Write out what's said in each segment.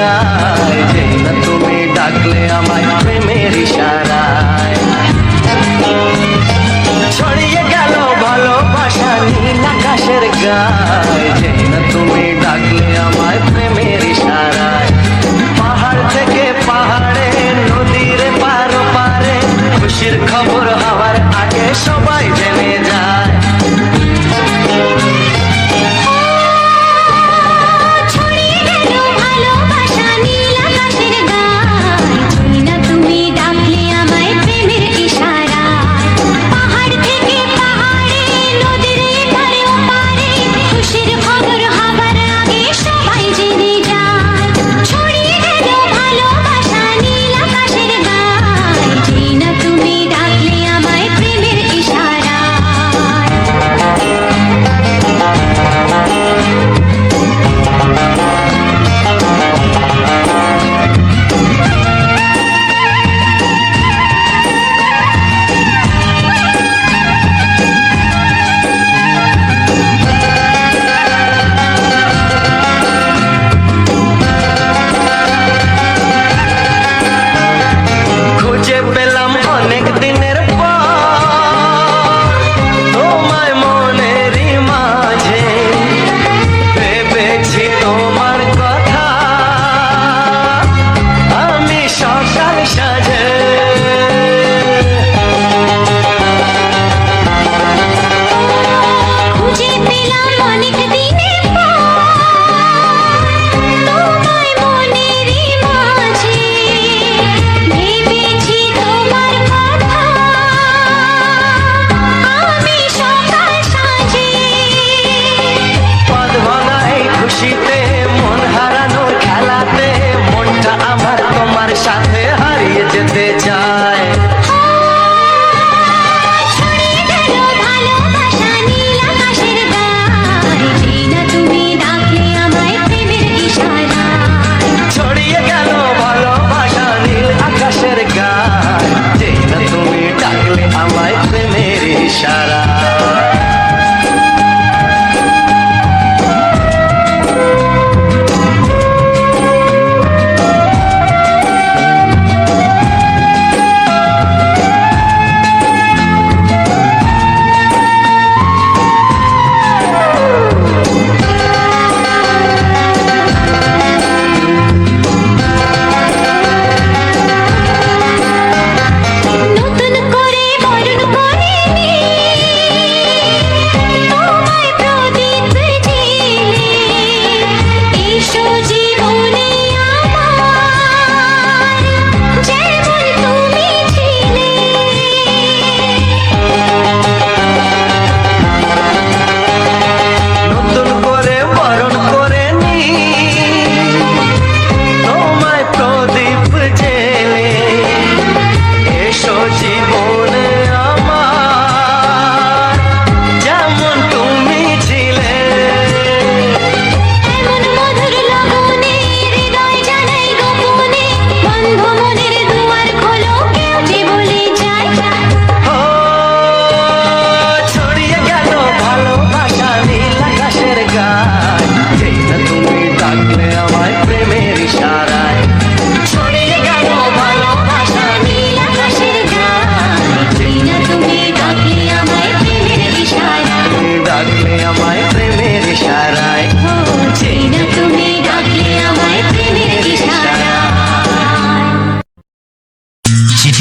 গায়, যেই না তুমি ডাকলে আমায় প্রেমের ইশারায়। ছড়িয়ে গেল ভালোবাসা নীল আকাশের গায়, যেই না তুমি ডাকলে আমায় প্রেমের ইশারায়। পাহাড় থেকে পাহাড়ে, নদীর পারো পারে, খুশির খবর হওয়ার আগে সবাই জেনে যায়।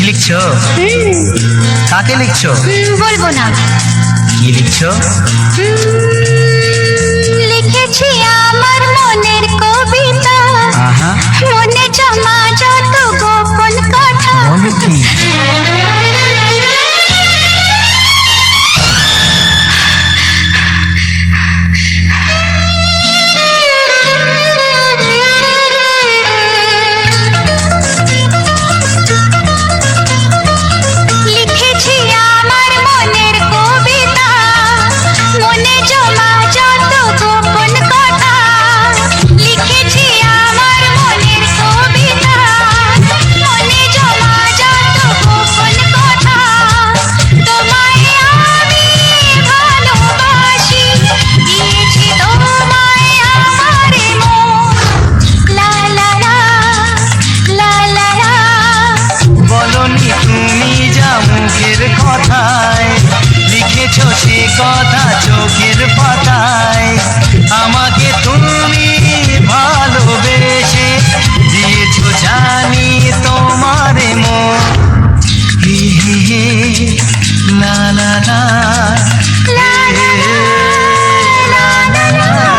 লিখছো? কাকে লিখছো? বলবো না। কি লিখছো? লিখেছি আমার মনের কবিতা, মনে জমা যত গোপন কথা। লিখেছি আমার মনের কবিতা, মনে জমা লা লা লা লা লা লা লা।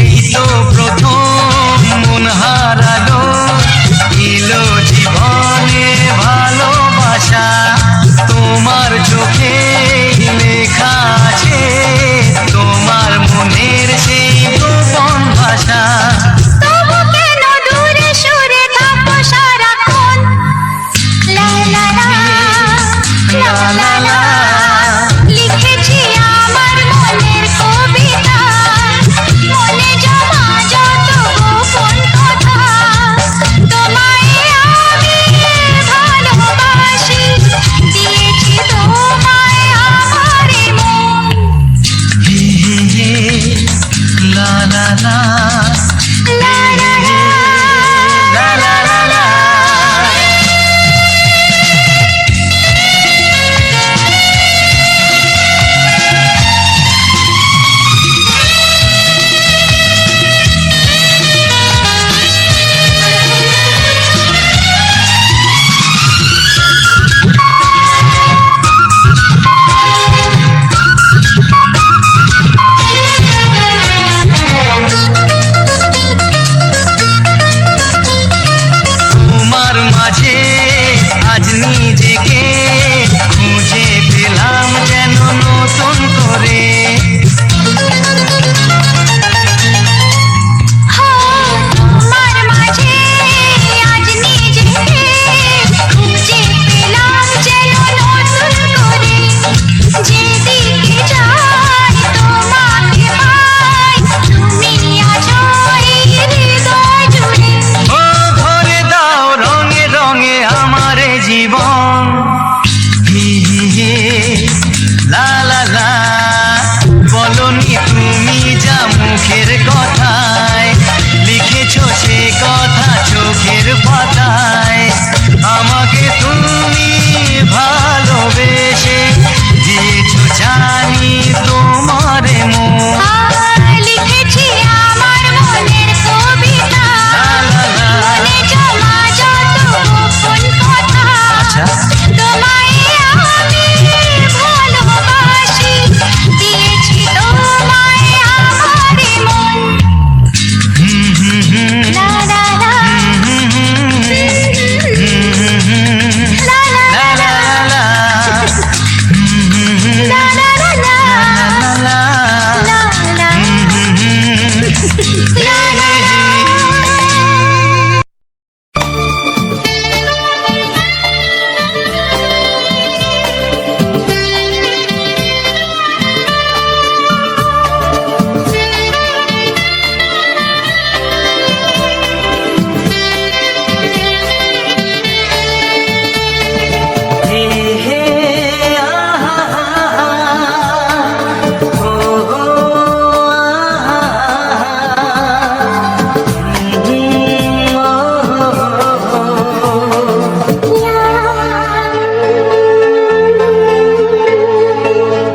এই তো প্রথম মন হারালো এলো জীবনে ভালোবাসা তোমার চোখে লেখা আছে তোমার মনের সেই গোপন ভাষা তবু কেন দূরে সরে থাকো সারাক্ষণ? লা লা লা লা লা লা। লিখেছি আমার মনের কবিতা, মনে জমা যত গোপন কথা। তোমায় আমি ভালোবাসি, দিয়েছি তোমায় আমার মন। হে হে হে লা লা লা লা লা লা লা লা লা লা। তোমার মাঝে আজ নিজেকে খুঁজে পেলাম যেন নতুন করে তোমার মাঝে আজ নিজেকে খুঁজে পেলাম যেন নতুন করে। যেদিকে যাই তোমাকে পাই, তুমি আছো এই হৃদয় জুড়ে। ও ভরে দাও রঙে রঙে আমার এ জীবন হে হে হে লা লা লা বলনি তুমি যা মুখের কথায় লিখেছো সে কথা চোখের পাতায় আমাকে তুমি ভালোবেসে দিয়েছো জানি তোমার মন লিখেছি আমার মনের কবিতা, লা লা লা। মনে জমা যত গোপন কথা। আচ্ছা তোমায় আমি ভালোবাসি, দিয়েছি তোমায় আমার মন। হুম হুম হুম লা লা লা হুম হুম হুম লা লা লা লা লা লা হুম হুম হুম লা লা লা লা লা লা লা লা হুম হুম লা লা। হে হে আহা ও হো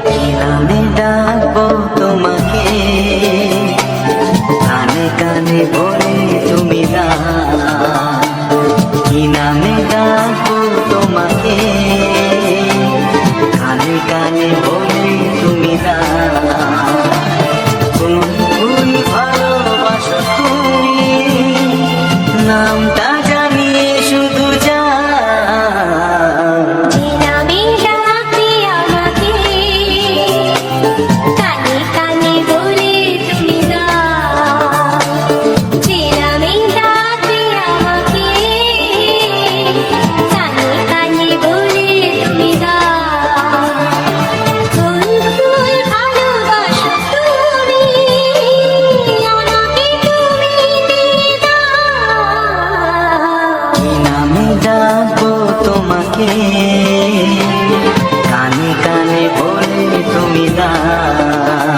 কি নামে ডাকবো তোমাকে কানে কানে বলে তুমি না কি নামে ডাকবো তোমাকে কানে কানে বলে তুমি না কোন ভুল ভালোবাসো তুমি নামটা জানিয়ে শুধু যা যে নামে ডাকবে আমাকে, কানে কানে বলে তুমি দাও। যে নামে ডাকবে আমাকে, কানে কানে বলে তুমি দাও। তোমাকে কানে কানে বলে তুমি দাও।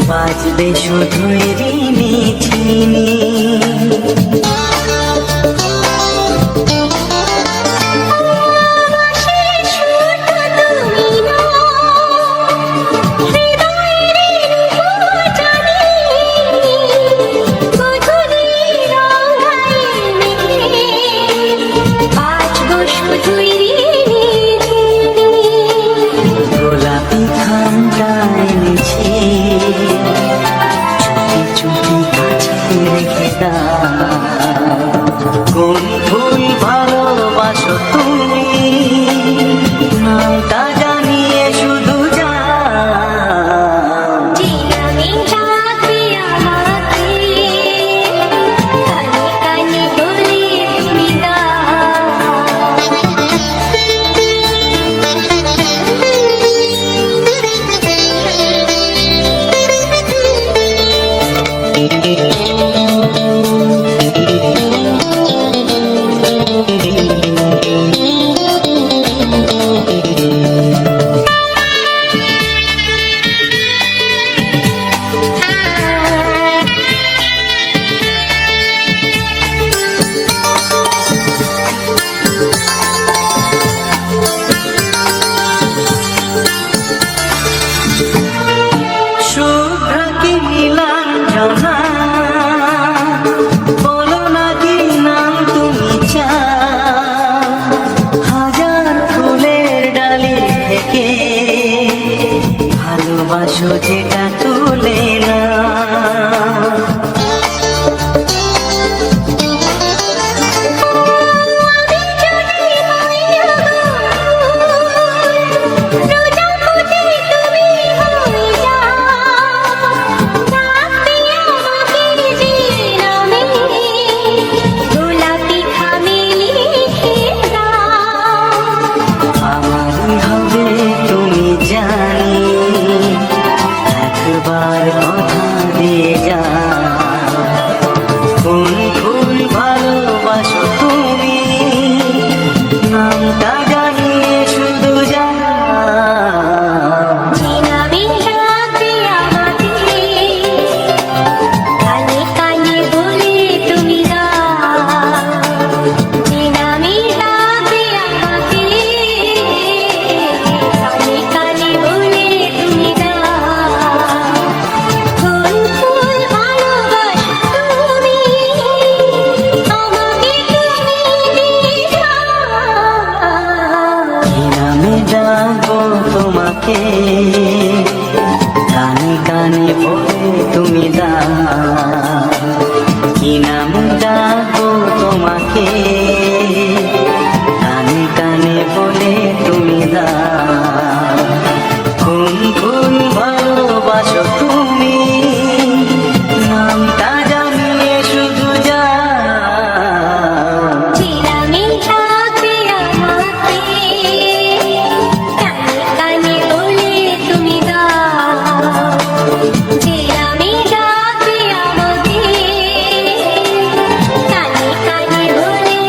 বাজবে শুধুই রিনি ঝিনি, গোলাপি খামটা এনেছি চুপি কাছে রেখে দাও। কোন ফুল ভালোবাসো তুমি নামটা জানিয়ে শুধু যাও। জিনামি ডাকবে আমাকে কানে কানে বলে তুমি শুভ্র কি নীলাঞ্জনা বলো না কি নাম তুমি চাও। হাজার ফুলের ডালি থেকে ভালোবাসো যেটা তুলে না। আমারই হবে তুমি জানি একবার কথা দিয়ে যাও। কোন ফুল ভালোবাসো তুমি নামটা জানিয়ে শুধু যাও। জিনামি ডাকবে আমাকে কানে কানে বলে তুমি জিনামি ডাকবে আমাকে কানে কানে বলে তুমি কোন ফুল ভালোবাসো তুমি আমাকে তুমি কি নামে ডাকবো তোমাকে কানে কানে বলে তুমি দাও। কি নামে ডাকবো তোমাকে কানে কানে বলে তুমি দাও। কোন ফুল ভালোবাসো তুমি নামটা জানিয়ে শুধু যাও। জিনামি ডাকবে আমাকে কানে কানে বলে তুমি জিনামি ডাকবে আমাকে কানে কানে বলে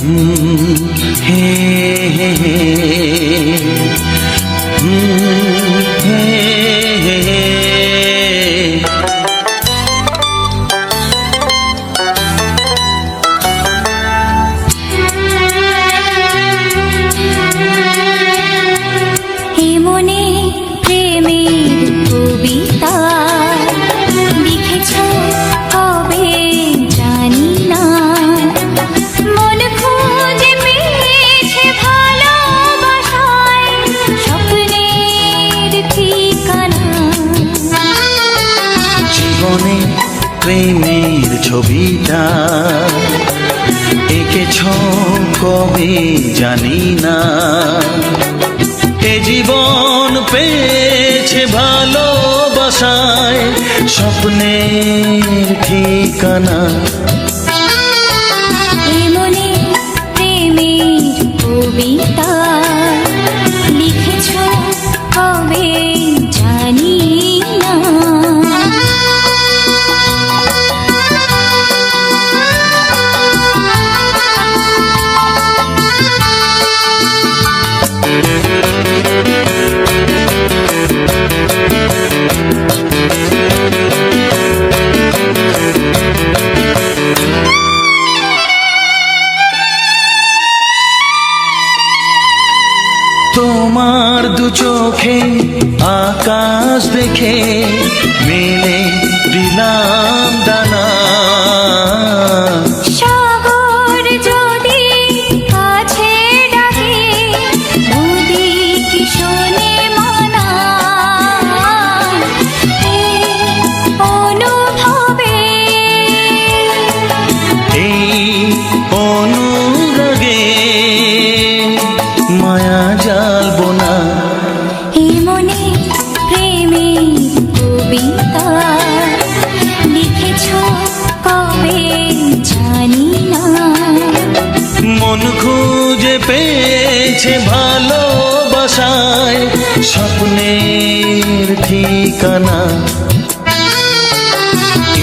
হে হে হে হে হে হে। এ মনে প্রেমের কবিতা লিখেছ কবে জানি না, মন খুঁজে পেয়েছে ভালোবাসায় স্বপ্নের ঠিকানা। জীবনে প্রেমের ছবিটা এঁকেছ কবে জানি না, এ জীবন পেয়েছে ভালোবাসায় স্বপ্নের ঠিকানা। এ মনে প্রেমের কবিতা লিখেছ কবে জানি না। তোমার দু চোখে আকাশ দেখে মেলে দিলাম দানা, সাগর যদি কাছে ডাকে নদী কি শোনে মানা। এই অনুভবে এই অনুরাগে মায়া জ্বালবো না। এ মনে প্রেমের কবিতা লিখেছ কবে জানি না, মন খুঁজে পেয়েছে ভালোবাসায় স্বপ্নের ঠিকানা।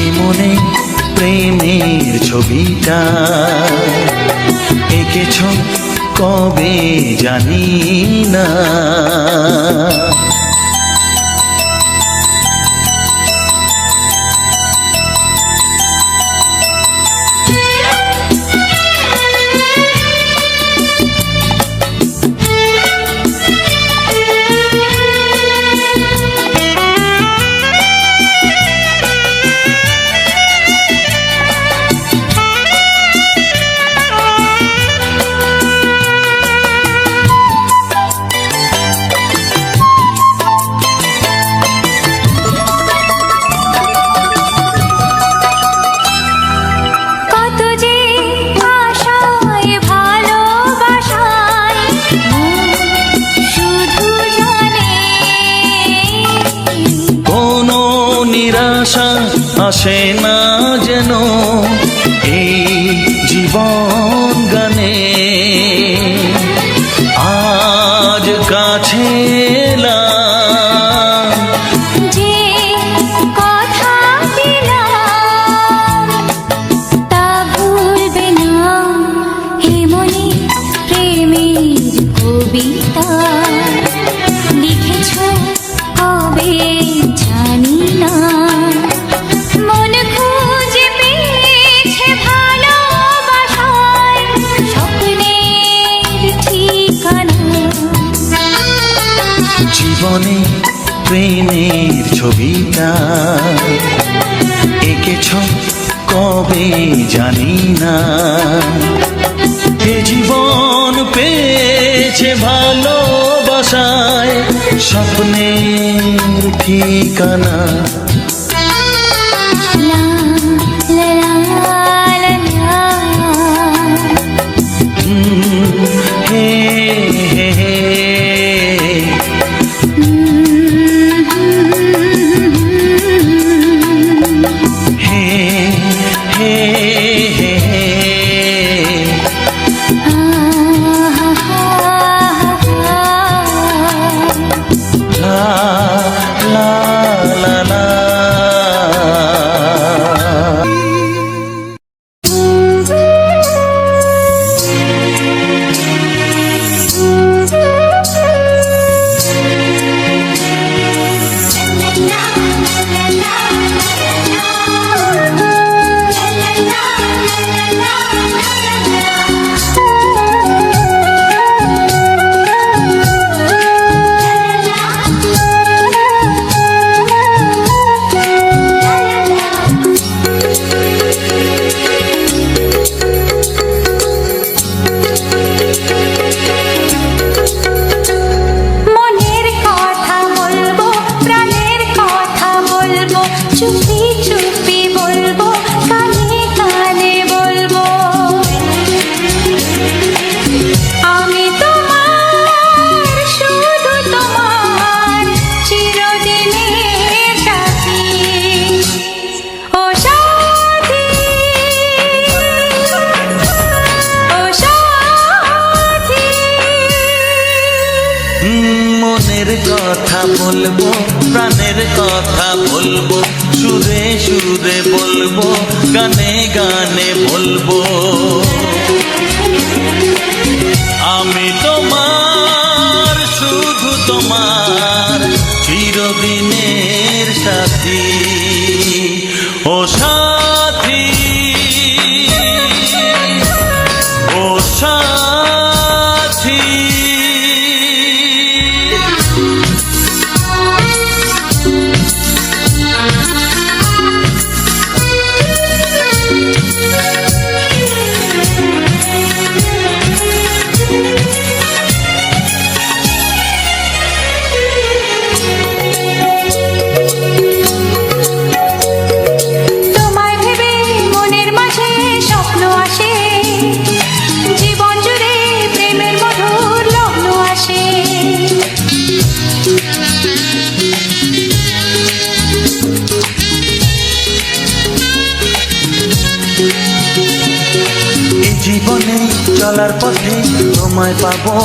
এ মনে প্রেমের ছবিটা এঁকেছ কবে জানি না। কত যে আশায় ভালোবাসায় মন শুধু জানে। কোনো নিরাশা আসে না যেন এই জীবন গানে, আজ কাছে এলাম যে কথা দিলাম তা ভুলবে না। হে মনে প্রেমের কবিতা লিখেছ কবে জানি না, মন খুঁজে পেয়েছে ভালোবাসায় স্বপ্নের ঠিকানা। জীবনে প্রেমের ছবিটা এঁকেছ কবে জানি না, এ জীবন পেয়েছে ভালোবাসায় স্বপ্নের ঠিকানা। লা লা লা লা লা। হে হে হে হে হে হে হে। লা লা লা লা। কথা বলবো, প্রাণের কথা বলবো, সুরে সুরে বলবো, গানে গানে বলবো। আমি তোমার, শুধু তোমার, চিরদিনের সাথী। ও সাথী, ও সাথী। তোমায় ভেবে মনের মাঝে স্বপ্ন আসে, জীবন জুড়ে প্রেমের মধুর লগ্ন আসে। এই জীবনে চলার পথে তোমায় পাবো,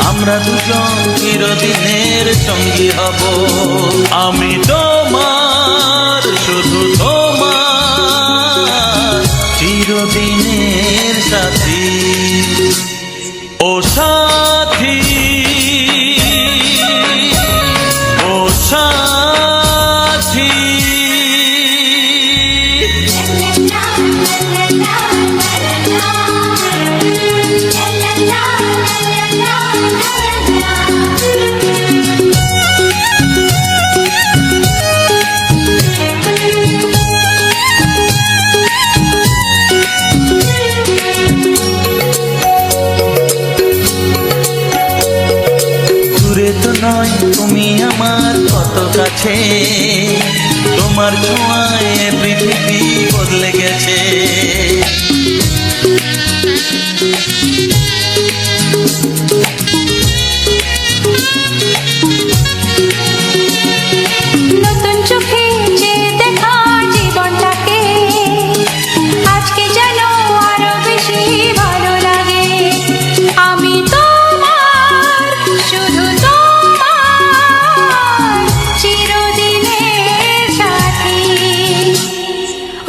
আমরা দুজন চিরদিনের সঙ্গী হব। আমি তোমার, শুধু তোমার, চিরদিনের সাথী। ও সাথী, ও সাথী। দূরে তো নয় তুমি আমার কত কাছে, তোমার ছোঁয়ায় পৃথিবী বদলে গেছে। নতুন চোখে যে দেখা জীবনটাকে, আজকে যেন আরো বেশি ভালো লাগে। আমি তোমার, শুধু তোমার, চিরদিনের সাথী।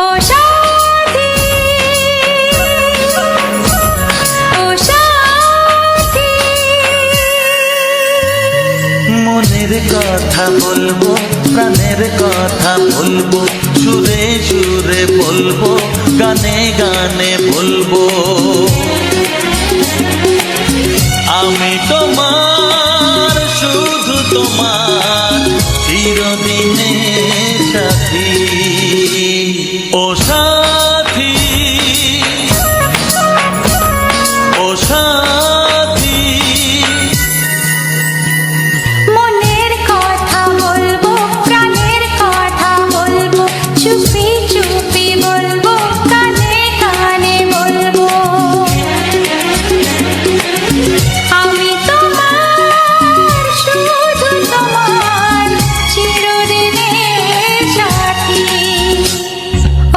ও সাথী, ও সাথী। মনের কথা বলবো, প্রাণের কথা বলবো, সুরে সুরে বলবো, গানে গানে বলবো। আমি তোমার, শুধু তোমার, চিরদিনের সাথী। ও সাথী, ও সাথী। মনের কথা বলবো, প্রাণের কথা বলবো, চুপি চুপি বলবো, কানে কানে বলবো। আমি তোমার, শুধু তোমার, চিরদিনের সাথী।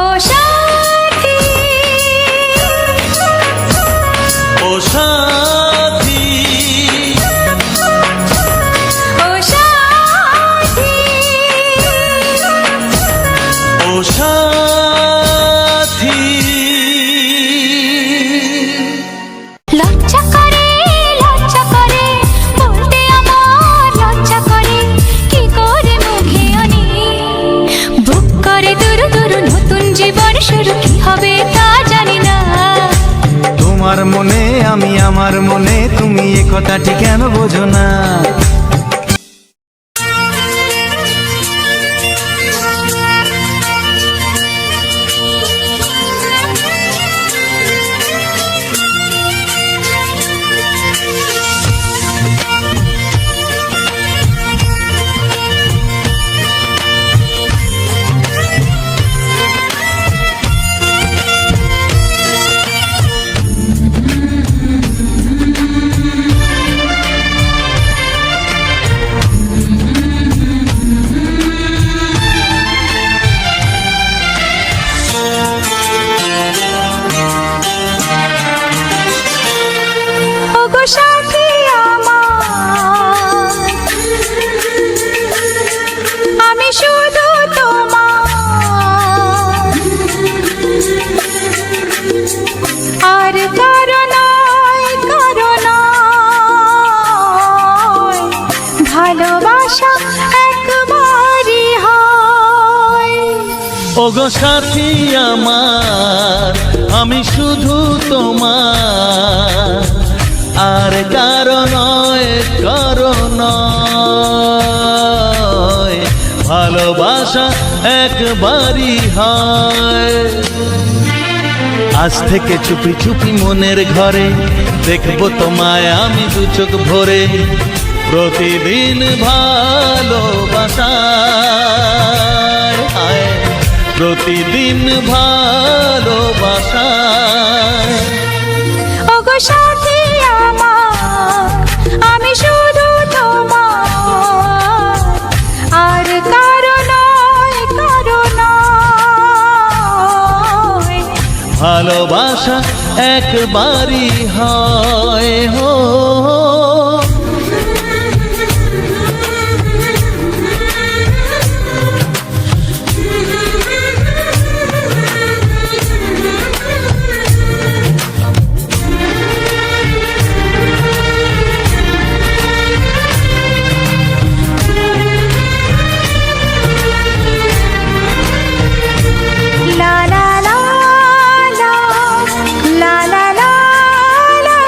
ও সাথী, ও সাথী, ও সাথী। ও সাথী। লজ্জা করে, লজ্জা করে, বলতে আমার লজ্জা করে, কি করে মুখে আনি। বুক করে দুরু দুরু নতুন জীবন শুরু, কি হবে তা জানি না। তোমার মনে আমি, আমার মনে তুমি, এ কথাটি কেন বোঝো না? ওগো সাথী আমার, ওগো সাথী আমার, আমি শুধু তোমার, আর কারো নয়, কারো নয়। ভালোবাসা একবারই হয়। আজ থেকে চুপি চুপি মনের ঘরে দেখবো তোমায় আমি দু চোখ ভরে। প্রতিদিন ভালোবাসায়, প্রতিদিন ভালোবাসায়। ওগো সাথী আমার, আমি শুধু তোমার, আর কারো নয়, কারো নয়। ভালোবাসা একবারই হয় হো। লা লা লা লা, লা লা লা লা।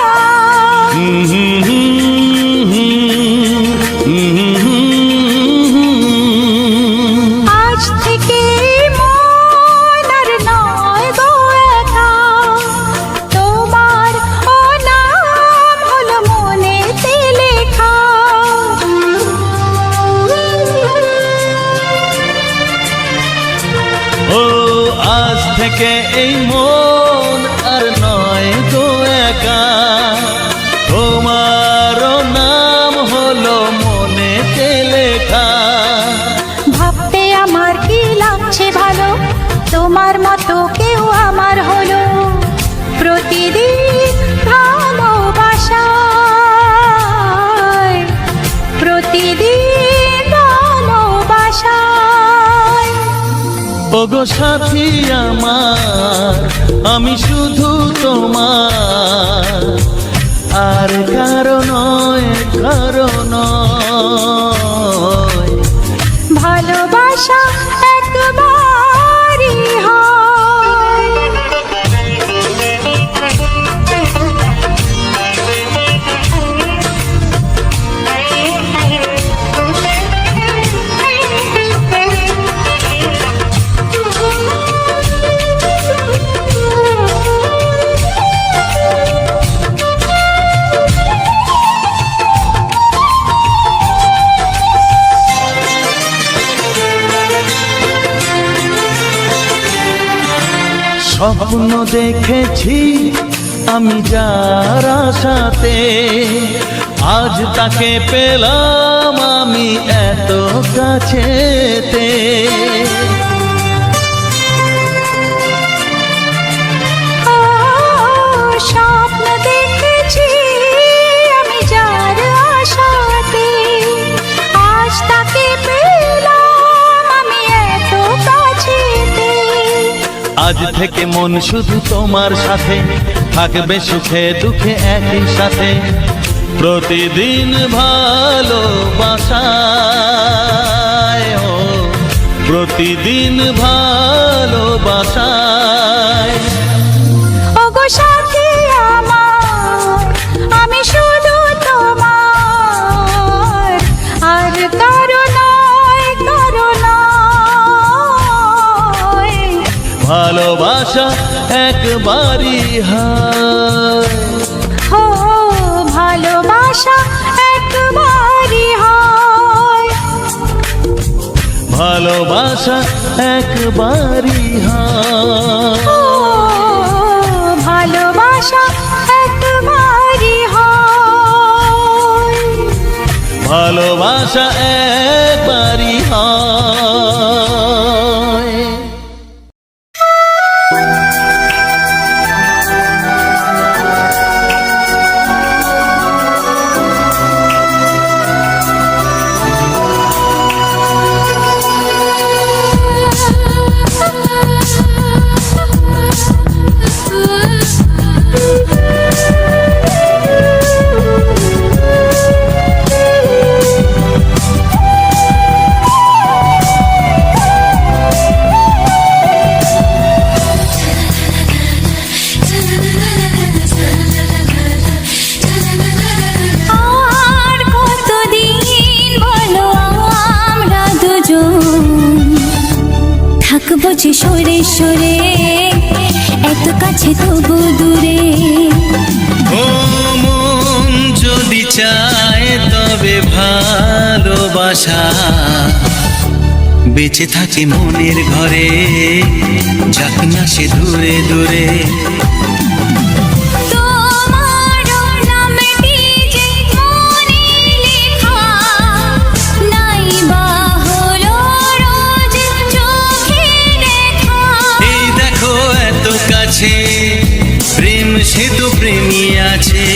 আজ থেকে মন আর নয় গো একা, তোমার ও নাম হলো মনেতে লেখা। ও আজ থেকে এই মন আর নয় গো একা, তোমার নাম হলো মনেতে লেখা। ভাবতে আমার কি লাগছে ভালো, তোমার মতো কেউ আমার হলো। প্রতিদিন ভালোবাসায়, প্রতিদিন ভালোবাসায়। ওগো সাথী আমার, আমি শুধু তোমার, আর কারো নয়, কারো নয়। ভালোবাসা একবারই হয়। স্বপ্ন দেখেছি আমি যার আশাতে, আজ তাকে পেলাম আমি এত কাছেতে। স্বপ্ন দেখেছি আমি যার আশাতে, আজ তাকে পেলাম আমি এত কাছেতে। আজ থেকে মন শুধু তোমার সাথে, থাকবে সুখে দুঃখে একই সাথে। প্রতিদিন ভালোবাসায়, ও প্রতিদিন ভালোবাসায়। ওগো সাথী আমার, আমি শুধু তোমার, আর কারো নয়, কারো নয়। ভালোবাসা একবারই হয়। ও ভালোবাসা একবারই হয়। ভালোবাসা একবারই হয়। ও ভালোবাসা একবারই হয়। ভালোবাসা একবারই হয়। থাকবো যে সরে সরে, এত কাছে তবু দূরে। ও মন যদি চায় তবে ভালোবাসা বেঁচে থাকে মনের ঘরে, যাক না সে দূরে দূরে। তোমার নামটি যে মনে লেখা, নাই বা হলো রোজ চোখে দেখা। এই দেখো এত কাছে, প্রেম সে তো প্রেমী আছে,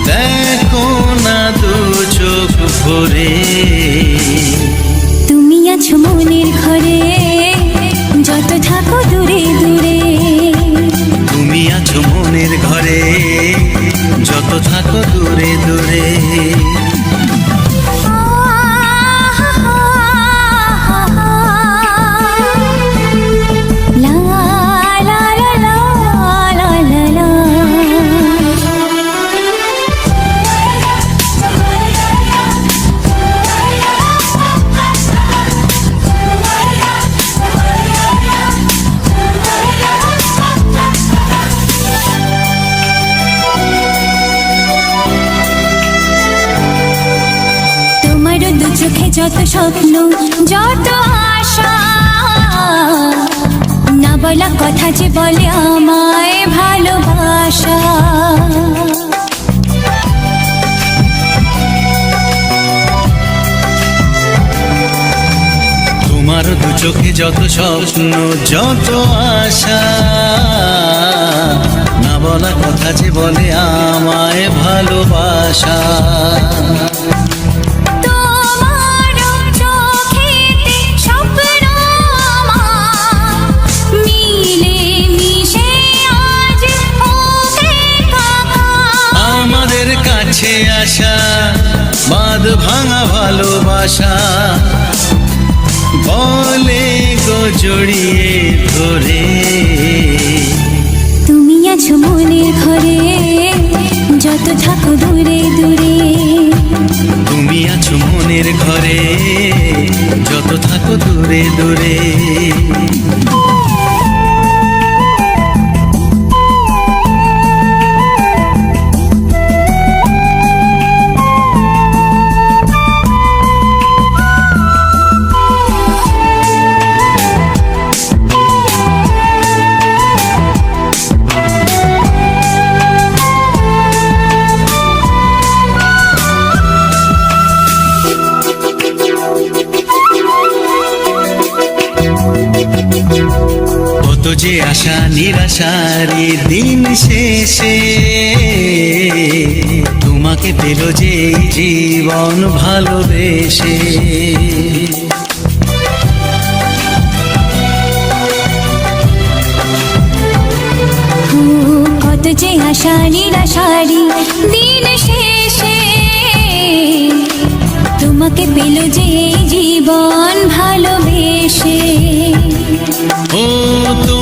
দেখো না দু চোখ ভরে। তুমি আছো মনের ঘরে, যত থাকো দূরে দূরে। তুমি আছো মনের ঘরে, যত থাকো দূরে দূরে। লা লা লা লা লা লা লা। তোমার দু চোখে যত স্বপ্ন, যত আশা, না বলা কথা যে বলে আমায় ভালোবাসা। তোমার দু চোখে যত স্বপ্ন, যত আশা, না বলা কথা যে বলে আমায় ভালোবাসা। তোমার চোখেতে স্বপ্ন আমার, মিলে মিশে আজ ওকে কাকা। আমাদের কাছে আসা বাঁধ ভাঙা ভালোবাসা, বলে গো জড়িয়ে ধরে। তুমি আছো মনের ঘরে, যত থাকো দূরে দূরে। তুমি আছো মনের ঘরে, যত থাকো দূরে দূরে। কত যে আশা নিরাশারি দিন শেষে, তোমাকে পেল যে এই জীবন ভালোবেসে। কত যে আশা নিরাশারি দিন শেষে, তোমাকে পেল যে এই জীবন ভালোবেসে। ও তো